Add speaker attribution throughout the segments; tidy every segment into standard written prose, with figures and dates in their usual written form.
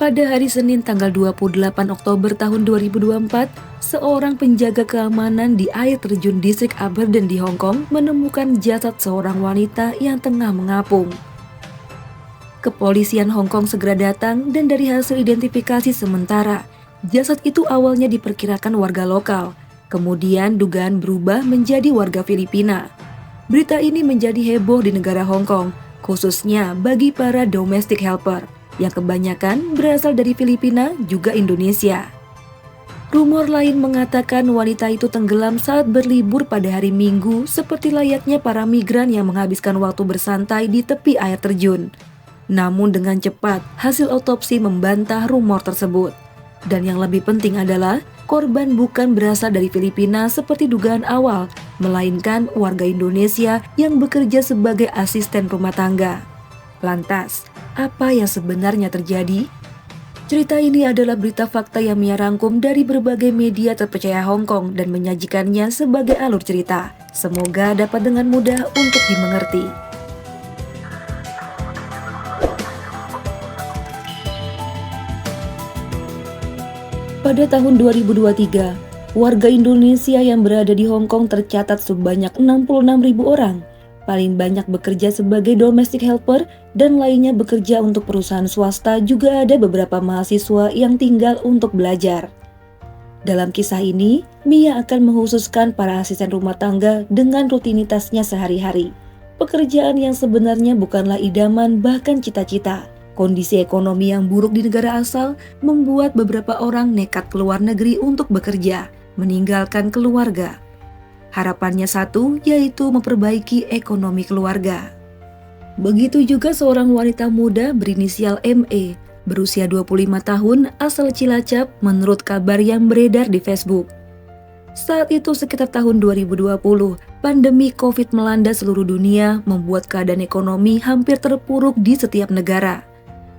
Speaker 1: Pada hari Senin tanggal 28 Oktober tahun 2024, seorang penjaga keamanan di air terjun distrik Aberdeen di Hong Kong menemukan jasad seorang wanita yang tengah mengapung. Kepolisian Hong Kong segera datang dan dari hasil identifikasi sementara, jasad itu awalnya diperkirakan warga lokal, kemudian dugaan berubah menjadi warga Filipina. Berita ini menjadi heboh di negara Hong Kong, khususnya bagi para domestic helper yang kebanyakan berasal dari Filipina juga Indonesia. Rumor lain mengatakan wanita itu tenggelam saat berlibur pada hari Minggu seperti layaknya para migran yang menghabiskan waktu bersantai di tepi air terjun. Namun dengan cepat, hasil otopsi membantah rumor tersebut. Dan yang lebih penting adalah korban bukan berasal dari Filipina seperti dugaan awal, melainkan warga Indonesia yang bekerja sebagai asisten rumah tangga. Lantas, apa yang sebenarnya terjadi? Cerita ini adalah berita fakta yang Mia rangkum dari berbagai media terpercaya Hong Kong dan menyajikannya sebagai alur cerita. Semoga dapat dengan mudah untuk dimengerti. Pada tahun 2023, warga Indonesia yang berada di Hong Kong tercatat sebanyak 66.000 orang. Paling banyak bekerja sebagai domestic helper dan lainnya bekerja untuk perusahaan swasta, juga ada beberapa mahasiswa yang tinggal untuk belajar. Dalam kisah ini, Mia akan menghususkan para asisten rumah tangga dengan rutinitasnya sehari-hari. Pekerjaan yang sebenarnya bukanlah idaman bahkan cita-cita. Kondisi ekonomi yang buruk di negara asal membuat beberapa orang nekat keluar negeri untuk bekerja, meninggalkan keluarga. Harapannya satu, yaitu memperbaiki ekonomi keluarga. Begitu juga seorang wanita muda berinisial ME, berusia 25 tahun, asal Cilacap menurut kabar yang beredar di Facebook. Saat itu sekitar tahun 2020, pandemi COVID melanda seluruh dunia membuat keadaan ekonomi hampir terpuruk di setiap negara.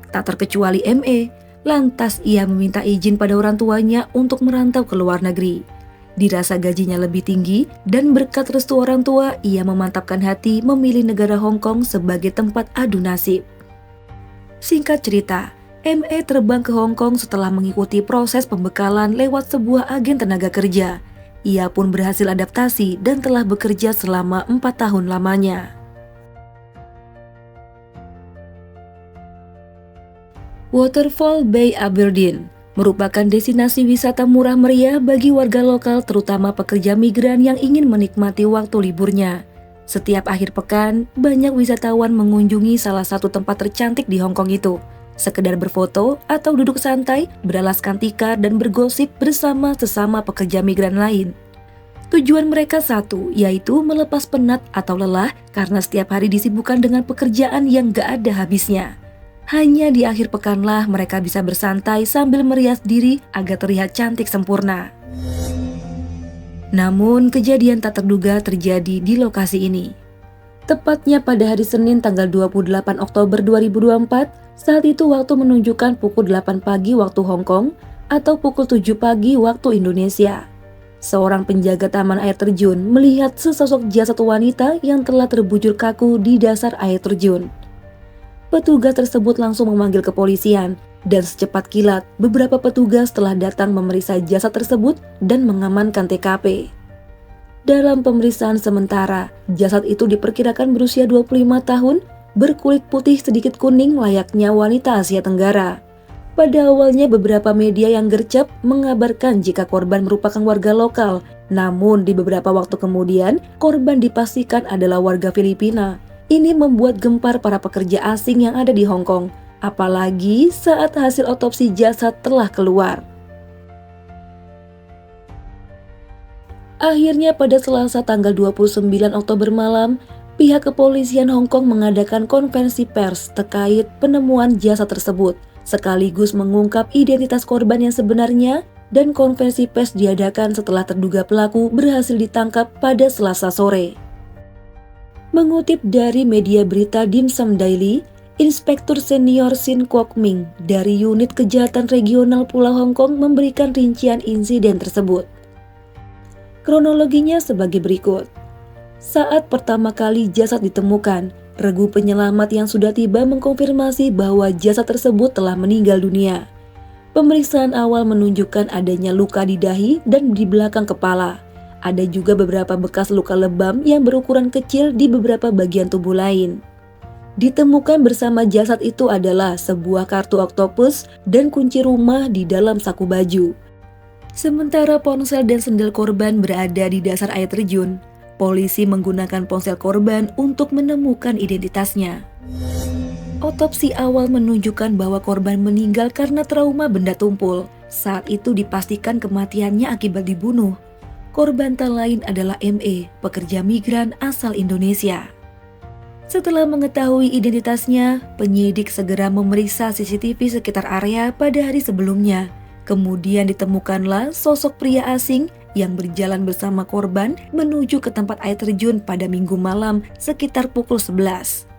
Speaker 1: Tak terkecuali ME, lantas ia meminta izin pada orang tuanya untuk merantau ke luar negeri. Dirasa gajinya lebih tinggi dan berkat restu orang tua, ia memantapkan hati memilih negara Hong Kong sebagai tempat adu nasib. Singkat cerita, ME terbang ke Hong Kong setelah mengikuti proses pembekalan lewat sebuah agen tenaga kerja. Ia pun berhasil adaptasi dan telah bekerja selama 4 tahun lamanya. Waterfall Bay Aberdeen merupakan destinasi wisata murah meriah bagi warga lokal, terutama pekerja migran yang ingin menikmati waktu liburnya. Setiap akhir pekan, banyak wisatawan mengunjungi salah satu tempat tercantik di Hong Kong itu. Sekedar berfoto atau duduk santai, beralaskan tikar dan bergosip bersama sesama pekerja migran lain. Tujuan mereka satu, yaitu melepas penat atau lelah karena setiap hari disibukkan dengan pekerjaan yang gak ada habisnya. Hanya di akhir pekanlah mereka bisa bersantai sambil merias diri agar terlihat cantik sempurna. Namun kejadian tak terduga terjadi di lokasi ini. Tepatnya pada hari Senin tanggal 28 Oktober 2024, saat itu waktu menunjukkan pukul 8 pagi waktu Hong Kong atau pukul 7 pagi waktu Indonesia. Seorang penjaga taman air terjun melihat sesosok jasad wanita yang telah terbujur kaku di dasar air terjun. Petugas tersebut langsung memanggil kepolisian dan secepat kilat beberapa petugas telah datang memeriksa jasad tersebut dan mengamankan TKP. Dalam pemeriksaan sementara, jasad itu diperkirakan berusia 25 tahun, berkulit putih sedikit kuning layaknya wanita Asia Tenggara. Pada awalnya beberapa media yang gercep mengabarkan jika korban merupakan warga lokal, namun di beberapa waktu kemudian korban dipastikan adalah warga Filipina. Ini membuat gempar para pekerja asing yang ada di Hong Kong, apalagi saat hasil otopsi jasad telah keluar. Akhirnya pada Selasa tanggal 29 Oktober malam, pihak kepolisian Hong Kong mengadakan konferensi pers terkait penemuan jasad tersebut, sekaligus mengungkap identitas korban yang sebenarnya, dan konferensi pers diadakan setelah terduga pelaku berhasil ditangkap pada Selasa sore. Mengutip dari media berita Dim Sum Daily, Inspektur Senior Sin Kwok Ming dari Unit Kejahatan Regional Pulau Hong Kong memberikan rincian insiden tersebut. Kronologinya sebagai berikut. Saat pertama kali jasad ditemukan, Regu penyelamat yang sudah tiba mengkonfirmasi bahwa jasad tersebut telah meninggal dunia. Pemeriksaan awal menunjukkan adanya luka di dahi dan di belakang kepala. Ada juga beberapa bekas luka lebam yang berukuran kecil di beberapa bagian tubuh lain. Ditemukan bersama jasad itu adalah sebuah kartu oktopus dan kunci rumah di dalam saku baju. Sementara ponsel dan sendal korban berada di dasar air terjun, polisi menggunakan ponsel korban untuk menemukan identitasnya. Otopsi awal menunjukkan bahwa korban meninggal karena trauma benda tumpul. Saat itu dipastikan kematiannya akibat dibunuh. Korban tak lain adalah ME, pekerja migran asal Indonesia. Setelah mengetahui identitasnya, penyidik segera memeriksa CCTV sekitar area pada hari sebelumnya. Kemudian ditemukanlah sosok pria asing yang berjalan bersama korban menuju ke tempat air terjun pada Minggu malam sekitar pukul 11.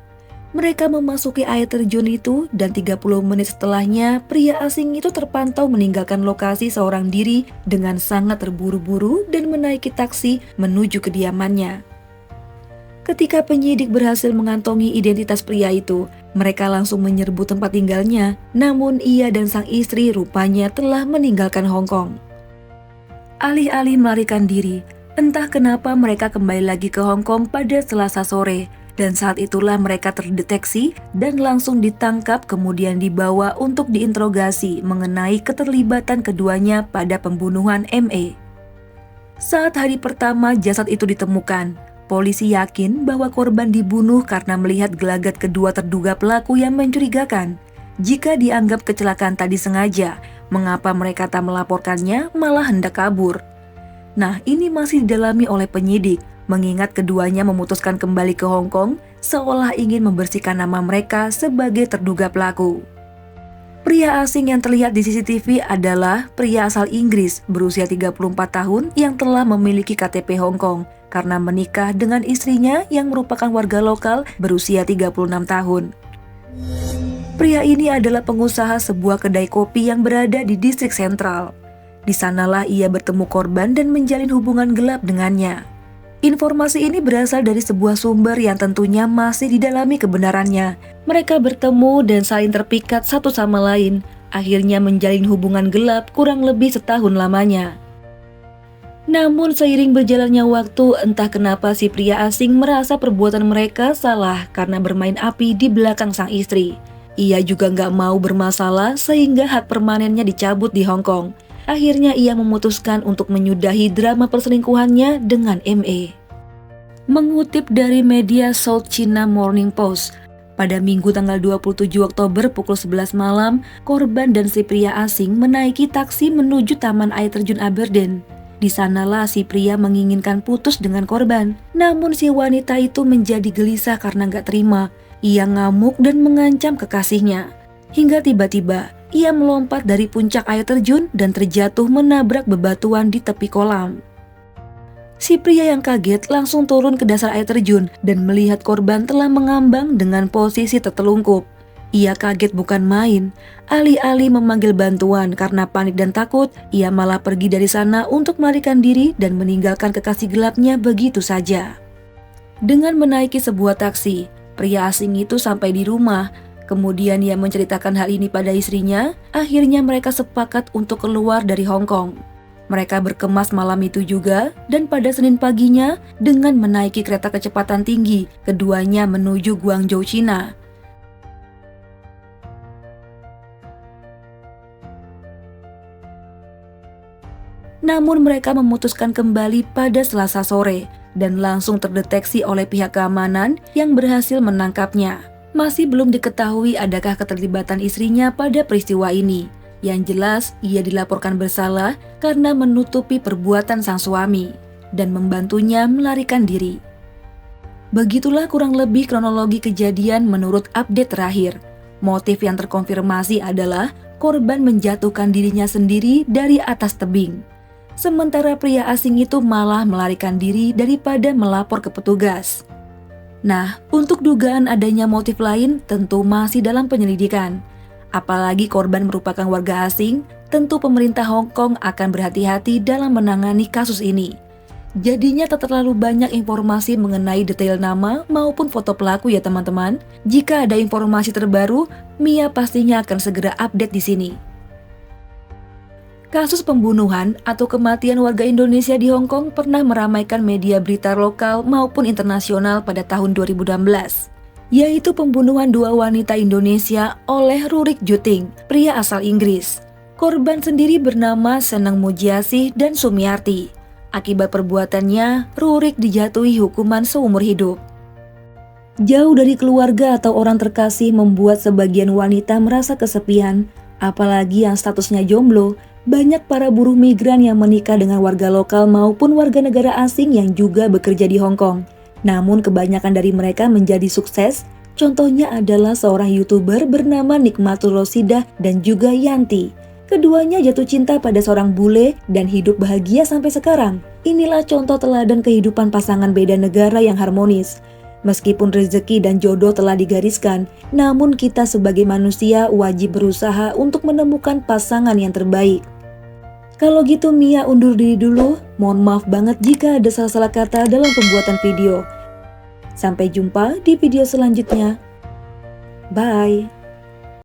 Speaker 1: Mereka memasuki air terjun itu dan 30 menit setelahnya pria asing itu terpantau meninggalkan lokasi seorang diri dengan sangat terburu-buru dan menaiki taksi menuju kediamannya. Ketika penyidik berhasil mengantongi identitas pria itu, mereka langsung menyerbu tempat tinggalnya, namun ia dan sang istri rupanya telah meninggalkan Hong Kong. Alih-alih melarikan diri, entah kenapa mereka kembali lagi ke Hong Kong pada Selasa sore. Dan saat itulah mereka terdeteksi dan langsung ditangkap kemudian dibawa untuk diinterogasi mengenai keterlibatan keduanya pada pembunuhan ME. Saat hari pertama jasad itu ditemukan, polisi yakin bahwa korban dibunuh karena melihat gelagat kedua terduga pelaku yang mencurigakan. Jika dianggap kecelakaan tadi sengaja, mengapa mereka tak melaporkannya malah hendak kabur? Nah, ini masih didalami oleh penyidik. Mengingat keduanya memutuskan kembali ke Hong Kong seolah ingin membersihkan nama mereka sebagai terduga pelaku. Pria asing yang terlihat di CCTV adalah pria asal Inggris berusia 34 tahun yang telah memiliki KTP Hong Kong karena menikah dengan istrinya yang merupakan warga lokal berusia 36 tahun. Pria ini adalah pengusaha sebuah kedai kopi yang berada di distrik sentral. Di sanalah ia bertemu korban dan menjalin hubungan gelap dengannya. Informasi ini berasal dari sebuah sumber yang tentunya masih didalami kebenarannya. Mereka bertemu dan saling terpikat satu sama lain, akhirnya menjalin hubungan gelap kurang lebih setahun lamanya. Namun seiring berjalannya waktu, entah kenapa si pria asing merasa perbuatan mereka salah karena bermain api di belakang sang istri. Ia juga nggak mau bermasalah sehingga hak permanennya dicabut di Hong Kong. Akhirnya ia memutuskan untuk menyudahi drama perselingkuhannya dengan ME. Mengutip dari media South China Morning Post, pada Minggu tanggal 27 Oktober pukul 11 malam, korban dan si pria asing menaiki taksi menuju Taman Air Terjun Aberdeen. Di sanalah si pria menginginkan putus dengan korban, namun si wanita itu menjadi gelisah karena nggak terima. Ia ngamuk dan mengancam kekasihnya. Hingga tiba-tiba, ia melompat dari puncak air terjun dan terjatuh menabrak bebatuan di tepi kolam. Si pria yang kaget langsung turun ke dasar air terjun dan melihat korban telah mengambang dengan posisi tertelungkup. Ia kaget bukan main. Alih-alih memanggil bantuan karena panik dan takut, ia malah pergi dari sana untuk melarikan diri dan meninggalkan kekasih gelapnya begitu saja. Dengan menaiki sebuah taksi, pria asing itu sampai di rumah. Kemudian ia menceritakan hal ini pada istrinya. Akhirnya mereka sepakat untuk keluar dari Hong Kong. Mereka berkemas malam itu juga dan pada Senin paginya dengan menaiki kereta kecepatan tinggi, keduanya menuju Guangzhou, China. Namun mereka memutuskan kembali pada Selasa sore dan langsung terdeteksi oleh pihak keamanan yang berhasil menangkapnya. Masih belum diketahui adakah keterlibatan istrinya pada peristiwa ini. Yang jelas, ia dilaporkan bersalah karena menutupi perbuatan sang suami dan membantunya melarikan diri. Begitulah kurang lebih kronologi kejadian menurut update terakhir. Motif yang terkonfirmasi adalah korban menjatuhkan dirinya sendiri dari atas tebing. Sementara pria asing itu malah melarikan diri daripada melapor ke petugas. Nah, untuk dugaan adanya motif lain tentu masih dalam penyelidikan. Apalagi korban merupakan warga asing, tentu pemerintah Hong Kong akan berhati-hati dalam menangani kasus ini. Jadinya tak terlalu banyak informasi mengenai detail nama maupun foto pelaku ya teman-teman. Jika ada informasi terbaru, Mia pastinya akan segera update di sini. Kasus pembunuhan atau kematian warga Indonesia di Hong Kong pernah meramaikan media berita lokal maupun internasional pada tahun 2016, yaitu pembunuhan dua wanita Indonesia oleh Rurik Juting, pria asal Inggris. Korban sendiri bernama Seneng Mujiasih dan Sumiarti. Akibat perbuatannya, Rurik dijatuhi hukuman seumur hidup. Jauh dari keluarga atau orang terkasih membuat sebagian wanita merasa kesepian, apalagi yang statusnya jomblo. Banyak para buruh migran yang menikah dengan warga lokal maupun warga negara asing yang juga bekerja di Hong Kong. Namun kebanyakan dari mereka menjadi sukses. Contohnya adalah seorang YouTuber bernama Nikmatul Rosidah dan juga Yanti. Keduanya jatuh cinta pada seorang bule dan hidup bahagia sampai sekarang. Inilah contoh teladan kehidupan pasangan beda negara yang harmonis. Meskipun rezeki dan jodoh telah digariskan, namun kita sebagai manusia wajib berusaha untuk menemukan pasangan yang terbaik. Kalau gitu Mia undur diri dulu. Mohon maaf banget jika ada salah-salah kata dalam pembuatan video. Sampai jumpa di video selanjutnya. Bye.